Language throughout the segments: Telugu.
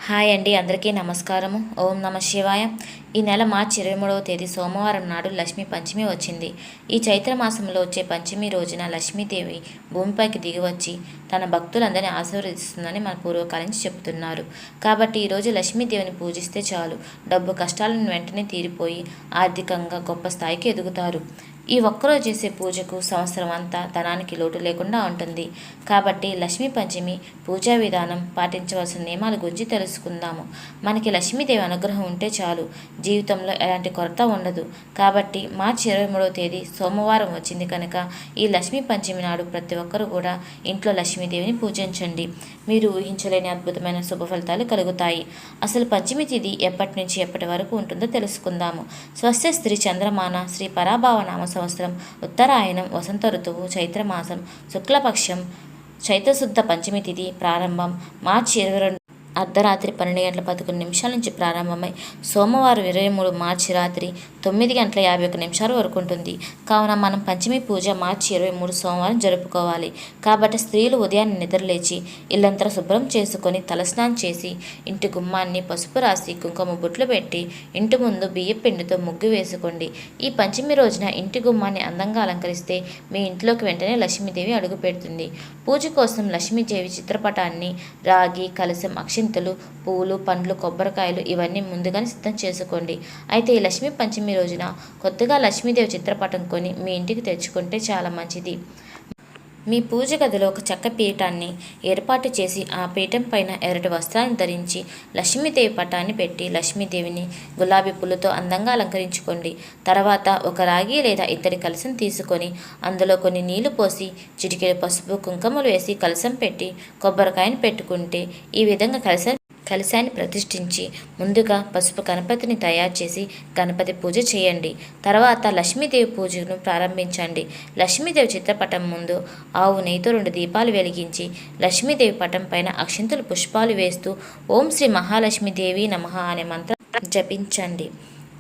హాయ్ అండి, అందరికీ నమస్కారము. ఓం నమ శివాయ. ఈ నెల మార్చి 23వ తేదీ సోమవారం నాడు లక్ష్మీ పంచమి వచ్చింది. ఈ చైత్ర మాసంలో వచ్చే పంచమి రోజున లక్ష్మీదేవి భూమిపైకి దిగివచ్చి తన భక్తులందరినీ ఆశీర్వదిస్తుందని మన పూర్వకాల నుంచి చెబుతున్నారు. కాబట్టి ఈరోజు లక్ష్మీదేవిని పూజిస్తే చాలు, డబ్బు కష్టాలను వెంటనే తీరిపోయి ఆర్థికంగా గొప్ప స్థాయికి ఎదుగుతారు. ఈ ఒక్కరోజు చేసే పూజకు సంవత్సరం అంతా ధనానికి లోటు లేకుండా ఉంటుంది. కాబట్టి లక్ష్మీ పంచమి పూజా విధానం, పాటించవలసిన నియమాల గురించి తెలుసుకుందాము. మనకి లక్ష్మీదేవి అనుగ్రహం ఉంటే చాలు, జీవితంలో ఎలాంటి కొరత ఉండదు. కాబట్టి మార్చి 23వ తేదీ సోమవారం వచ్చింది కనుక ఈ లక్ష్మీ పంచమి నాడు ప్రతి ఒక్కరూ కూడా ఇంట్లో లక్ష్మీదేవిని పూజించండి. మీరు ఊహించలేని అద్భుతమైన శుభ ఫలితాలు కలుగుతాయి. అసలు పంచమి తిథి ఎప్పటి నుంచి ఎప్పటి వరకు ఉంటుందో తెలుసుకుందాము. స్వస్య స్త్రీ చంద్రమాన శ్రీ పరాభావ నామ సంవత్సరం, ఉత్తరాయణం, వసంత ఋతువు, చైత్రమాసం, శుక్లపక్షం, చైత్రశుద్ధ పంచమి తిథి ప్రారంభం మార్చి 22 అర్ధరాత్రి 12:11 నుంచి ప్రారంభమై సోమవారం 23 మార్చి రాత్రి 9:51 వరకు ఉంటుంది. కావున మనం పంచమి పూజ మార్చి 23 సోమవారం జరుపుకోవాలి. కాబట్టి స్త్రీలు ఉదయాన్నే నిద్రలేచి ఇల్లంతా శుభ్రం చేసుకొని తలస్నానం చేసి ఇంటి గుమ్మాన్ని పసుపు రాసి కుంకుమ బొట్లు పెట్టి ఇంటి ముందు బియ్యం పిండితో ముగ్గు వేసుకోండి. ఈ పంచమి రోజున ఇంటి గుమ్మాన్ని అందంగా అలంకరిస్తే మీ ఇంట్లోకి వెంటనే లక్ష్మీదేవి అడుగు పెడుతుంది. పూజ కోసం లక్ష్మీదేవి చిత్రపటాన్ని రాగి, కలశం, అక్షింతలు, పూలు, పండ్లు, కొబ్బరికాయలు ఇవన్నీ ముందుగానే సిద్ధం చేసుకోండి. అయితే ఈ లక్ష్మీ పంచమి రోజున కొత్తగా లక్ష్మీదేవి చిత్రపటం కొని మీ ఇంటికి తెచ్చుకుంటే చాలా మంచిది. మీ పూజ గదిలో ఒక చెక్క పీఠాన్ని ఏర్పాటు చేసి ఆ పీఠం పైన ఎర్రటి వస్త్రాన్ని ధరించి లక్ష్మీదేవి పటాన్ని పెట్టి లక్ష్మీదేవిని గులాబీ పూలతో అందంగా అలంకరించుకోండి. తర్వాత ఒక రాగి లేదా ఇత్తడి కలశం తీసుకొని అందులో కొన్ని నీళ్లు పోసి చిటికెడు పసుపు, కుంకుమలు వేసి కలశం పెట్టి కొబ్బరికాయను పెట్టుకుంటే ఈ విధంగా కలశాన్ని ప్రతిష్ఠించి ముందుగా పసుపు గణపతిని తయారు చేసి గణపతి పూజ చేయండి. తర్వాత లక్ష్మీదేవి పూజను ప్రారంభించండి. లక్ష్మీదేవి చిత్రపటం ముందు ఆవు నెయ్యితో 2 దీపాలు వెలిగించి లక్ష్మీదేవి పటం పైన అక్షింతలు, పుష్పాలు వేస్తూ ఓం శ్రీ మహాలక్ష్మీదేవి నమః అనే మంత్రం జపించండి.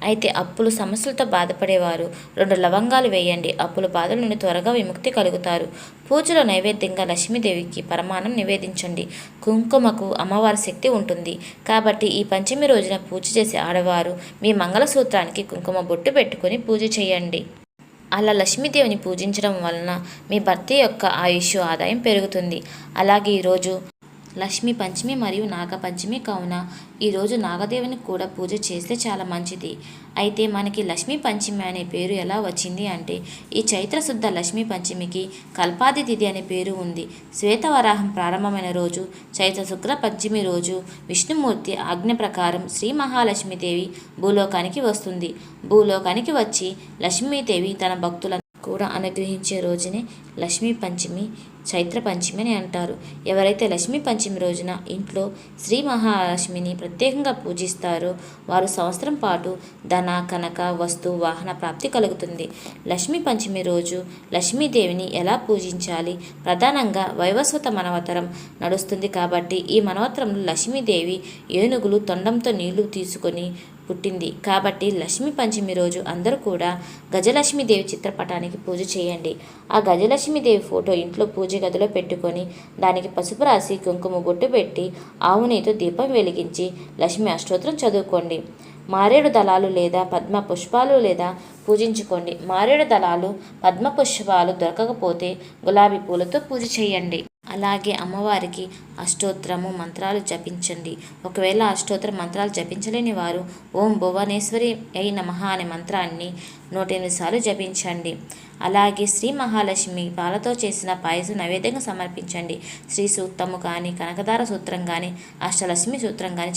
అయితే అప్పులు సమస్యలతో బాధపడేవారు 2 లవంగాలు వేయండి. అప్పుల బాధల నుండి త్వరగా విముక్తి కలుగుతారు. పూజలో నైవేద్యంగా లక్ష్మీదేవికి పరమాన్నం నివేదించండి. కుంకుమకు అమ్మవారి శక్తి ఉంటుంది. కాబట్టి ఈ పంచమి రోజున పూజ చేసే ఆడవారు మీ మంగళసూత్రానికి కుంకుమ బొట్టు పెట్టుకొని పూజ చేయండి. అలా లక్ష్మీదేవిని పూజించడం వలన మీ భర్త యొక్క ఆయుష్, ఆదాయం పెరుగుతుంది. అలాగే ఈరోజు లక్ష్మీ పంచమి మరియు నాగపంచమి కావున ఈరోజు నాగదేవుని కూడా పూజ చేస్తే చాలా మంచిది. అయితే మనకి లక్ష్మీ పంచమి అనే పేరు ఎలా వచ్చింది అంటే ఈ చైత్రశుద్ధ లక్ష్మీ పంచమికి కల్పాది తిథి అనే పేరు ఉంది. శ్వేతవరాహం ప్రారంభమైన రోజు చైత్ర శుక్ల పంచమి రోజు విష్ణుమూర్తి ఆజ్ఞ ప్రకారం శ్రీ మహాలక్ష్మీదేవి భూలోకానికి వస్తుంది. భూలోకానికి వచ్చి లక్ష్మీదేవి తన భక్తులను కూడా అనుగ్రహించే రోజునే లక్ష్మీ పంచమి, చైత్ర పంచమి అని అంటారు. ఎవరైతే లక్ష్మీ పంచమి రోజున ఇంట్లో శ్రీ మహాలక్ష్మిని ప్రత్యేకంగా పూజిస్తారో వారు సంవత్సరం పాటు ధన, కనక, వస్తు, వాహన ప్రాప్తి కలుగుతుంది. లక్ష్మీ పంచమి రోజు లక్ష్మీదేవిని ఎలా పూజించాలి? ప్రధానంగా వైవస్వత మనవతరం నడుస్తుంది. కాబట్టి ఈ మనవతరంలో లక్ష్మీదేవి ఏనుగులు తొండంతో నీళ్లు తీసుకొని పుట్టింది. కాబట్టి లక్ష్మీ పంచమి రోజు అందరూ కూడా గజలక్ష్మీదేవి చిత్రపటానికి పూజ చేయండి. ఆ గజలక్ష్మీదేవి ఫోటో ఇంట్లో పూజ గదిలో పెట్టుకొని దానికి పసుపు రాసి కుంకుమ బొట్టు పెట్టి ఆవు నెయ్యితో దీపం వెలిగించి లక్ష్మీ అష్టోత్తరం చదువుకోండి. మారేడు దళాలు లేదా పద్మ పుష్పాలు లేదా పూజించుకోండి. మారేడు దళాలు, పద్మ పుష్పాలు దొరకకపోతే గులాబీ పూలతో పూజ చేయండి. అలాగే అమ్మవారికి అష్టోత్తరము మంత్రాలు జపించండి. ఒకవేళ అష్టోత్తర మంత్రాలు జపించలేని వారు ఓం భువనేశ్వరి అయి నమః అనే మంత్రాన్ని 108 సార్లు జపించండి. అలాగే శ్రీ మహాలక్ష్మి పాలతో చేసిన పాయసం నైవేద్యంగా సమర్పించండి. శ్రీ సూక్తము కానీ, కనకదార సూత్రం కానీ, అష్టలక్ష్మి సూత్రం కానీ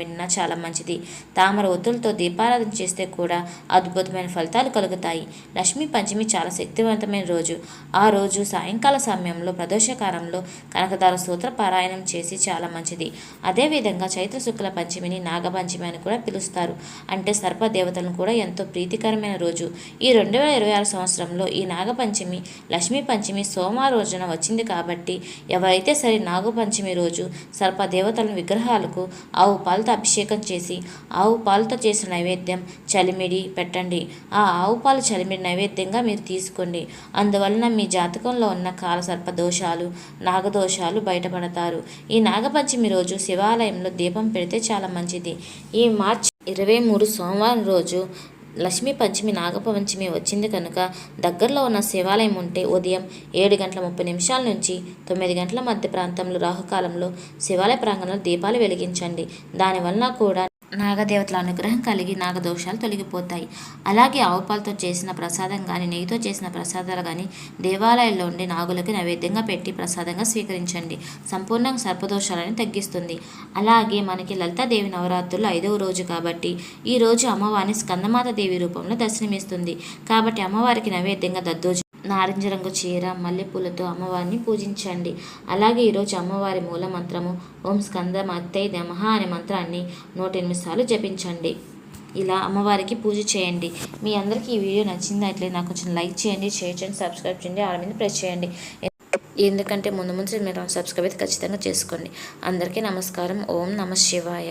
విన్నా చాలా మంచిది. తామర ఒత్తులతో దీపారాధన చేస్తే కూడా అద్భుతమైన ఫలితాలు కలుగుతాయి. లక్ష్మీ పంచమి చాలా శక్తివంతమైన రోజు. ఆ రోజు సాయంకాల సమయంలో ప్రదోషకాలంలో కనకదార సూత్ర పారాయణం చేసి చాలా మంచిది. అదేవిధంగా చైత్ర శుక్ల పంచమిని నాగపంచమి అని కూడా పిలుస్తారు. అంటే సర్ప దేవతలను కూడా ఎంతో ప్రీతికరమైన రోజు. ఈ 2026 సంవత్సరంలో మాసంలో ఈ నాగపంచమి లక్ష్మీ పంచమి సోమవారం రోజున వచ్చింది కాబట్టి ఎవరైతే సరే నాగపంచమి రోజు సర్పదేవతల విగ్రహాలకు ఆవు పాలతో అభిషేకం చేసి ఆవు పాలతో చేసిన నైవేద్యం చలిమిడి పెట్టండి. ఆ ఆవు పాలు చలిమిడి నైవేద్యంగా మీరు తీసుకోండి. అందువలన మీ జాతకంలో ఉన్న కాలసర్ప దోషాలు నాగదోషాలు బయటపడతారు. ఈ నాగపంచమి రోజు శివాలయంలో దీపం పెడితే చాలా మంచిది. ఈ మార్చి 23 సోమవారం రోజు లక్ష్మీ పంచమి నాగపంచమి వచ్చింది కనుక దగ్గరలో ఉన్న శివాలయం ఉంటే ఉదయం 7:30 నుంచి 9 మధ్య ప్రాంతంలో రాహుకాలంలో శివాలయ ప్రాంగణంలో దీపాలు వెలిగించండి. దానివలన కూడా నాగదేవతల అనుగ్రహం కలిగి నాగదోషాలు తొలగిపోతాయి. అలాగే ఆవు పాలతో చేసిన ప్రసాదం కానీ నెయ్యితో చేసిన ప్రసాదాలు కానీ దేవాలయాల్లో ఉండి నాగులకి నైవేద్యంగా పెట్టి ప్రసాదంగా స్వీకరించండి. సంపూర్ణంగా సర్పదోషాలని తగ్గిస్తుంది. అలాగే మనకి లలితాదేవి నవరాత్రులు 5వ రోజు కాబట్టి ఈ రోజు అమ్మవారిని స్కందమాత దేవి రూపంలో దర్శనమిస్తుంది. కాబట్టి అమ్మవారికి నైవేద్యంగా దద్దోజనం నారింజ రంగు చీర మల్లెపూలతో అమ్మవారిని పూజించండి. అలాగే ఈరోజు అమ్మవారి మూల మంత్రము ఓం స్కందమాతై నమః అనే మంత్రాన్ని 108 సార్లు జపించండి. ఇలా అమ్మవారికి పూజ చేయండి. మీ అందరికీ ఈ వీడియో నచ్చిందట్లయితే నాకు కొంచెం లైక్ చేయండి, షేర్ చేయండి, సబ్స్క్రైబ్ చేయండి, ఆల్ మీద ప్రెస్ చేయండి. ఎందుకంటే ముందు మీరు సబ్స్క్రైబ్ అయితే ఖచ్చితంగా చేసుకోండి. అందరికీ నమస్కారం. ఓం నమః శివాయ.